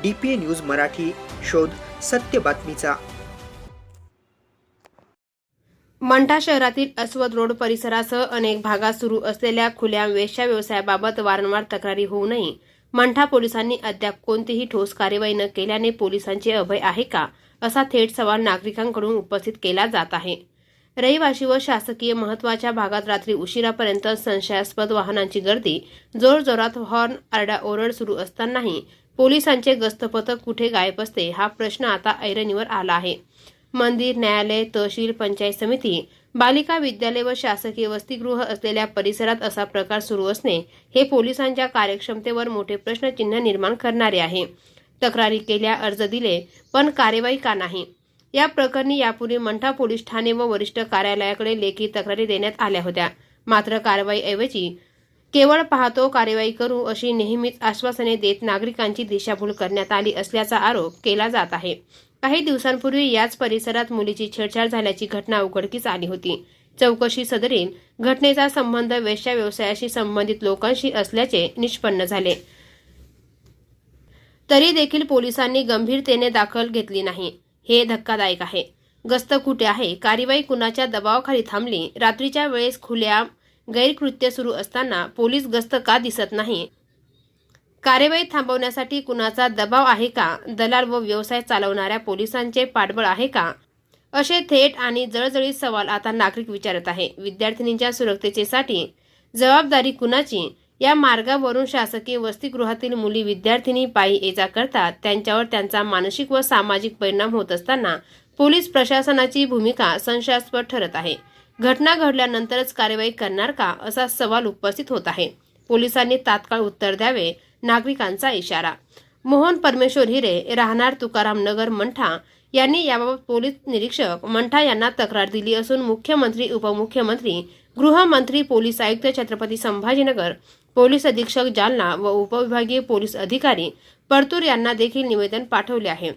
DPA news Marathi, शोध सत्य बातमीचा। मंठा शहरातील अस्वद रोड परिसरासह अनेक भागात सुरू असलेल्या खुल्या वेश्या व्यवसायाबाबत वारंवार तक्रारी होऊनही मंठा पोलिसांनी अद्याप कोणतीही ठोस कार्यवाही न केल्याने पोलिसांचे अभय आहे का, असा थेट सवाल नागरिकांकडून उपस्थित केला जात आहे। रहिवासी व शासकीय महत्त्वाच्या भागात रात्री उशिरापर्यंत संशयास्पद वाहनांची गर्दी, जोरजोरात हॉर्न, आरडाओरड सुरू असतानाही पोलिसांचे गस्त पथक कुठे गायब असते, हा प्रश्न आता ऐरणीवर आला आहे। मंदिर, न्यायालय, तहसील, पंचायत समिती, बालिका विद्यालय व शासकीय वसतिगृह असलेल्या परिसरात असा प्रकार सुरू असणे हे पोलिसांच्या कार्यक्षमतेवर मोठे प्रश्नचिन्ह निर्माण करणारे आहे। तक्रारी केल्या, अर्ज दिले, पण कार्यवाही का नाही? या प्रकरणी यापूर्वी मंठा पोलीस ठाणे व वरिष्ठ कार्यालयाकडे लेखी तक्रारी देण्यात आल्या होत्या। मात्र कारवाईऐवजी केवळ पाहतो, कार्यवाही करू अशी नेहमीच आश्वासने देत नागरिकांची दिशाभूल करण्यात आली असल्याचा आरोप केला जात आहे। काही दिवसांपूर्वी याच परिसरात मुलीची छेडछाड झाल्याची घटना उघडकीस आली होती। चौकशी सदरील घटनेचा संबंध वेश्या व्यवसायाशी संबंधित लोकांशी असल्याचे निष्पन्न झाले। तरी देखील पोलिसांनी गंभीरतेने दखल घेतली नाही, हे धक्कादायक आहे। गस्त कुठे आहे? कार्यवाही कुणाच्या दबावाखाली थांबली? रात्रीच्या वेळेस खुल्या गैरकृत्य सुरू असताना पोलीस गस्त का दिसत नाही? कार्यवाही थांबवण्यासाठी कुणाचा दबाव आहे का? दलाल व व्यवसाय चालवणाऱ्या पोलिसांचे पाठबळ आहे का? असे थेट आणि जळजळीत सवाल आता नागरिक विचारत आहे। विद्यार्थिनींच्या सुरक्षेसाठी जबाबदारी कुणाची? या मार्गावरून शासकीय वसतिगृहातील मुली विद्यार्थिनी पायी ये जा करतात, त्यांच्यावर त्यांचा मानसिक व सामाजिक परिणाम होत असताना पोलीस प्रशासनाची भूमिका संशयास्पद ठरत आहे। घटना घडल्यानंतरच कार्यवाही करणार का, असा सवाल उपस्थित होत आहे। पोलिसांनी तात्काळ उत्तर द्यावे, नागरिकांचा इशारा। मोहन परमेश्वर हिरे, राहणार तुकाराम नगर, मंठा यांनी याबाबत पोलीस निरीक्षक मंठा यांना तक्रार दिली असून मुख्यमंत्री, उपमुख्यमंत्री, गृहमंत्री, पोलीस आयुक्त छत्रपती संभाजीनगर, पोलीस अधीक्षक जालना व उपविभागीय पोलीस अधिकारी परतूर यांना देखील निवेदन पाठवले आहे।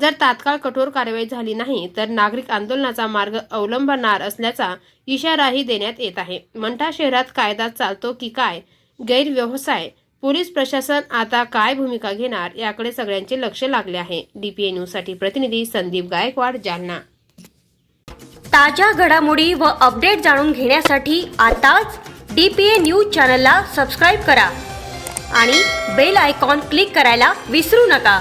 जर तात्काळ कठोर कार्यवाही झाली नाही तर नागरिक आंदोलनाचा मार्ग अवलंबणार असल्याचा इशाराही देण्यात येत आहे। मंठा शहरात कायदा चालतो की काय? गैरव्यवसाय, पोलीस प्रशासन आता काय भूमिका घेणार, याकडे सगळ्यांचे लक्ष लागले आहे। DPA न्यूजसाठी प्रतिनिधी संदीप गायकवाड, जालना। ताज्या घडामोडी व अपडेट जाणून घेण्यासाठी आताच DPA न्यूज चॅनलला सबस्क्राईब करा आणि बेल आयकॉन क्लिक करायला विसरू नका।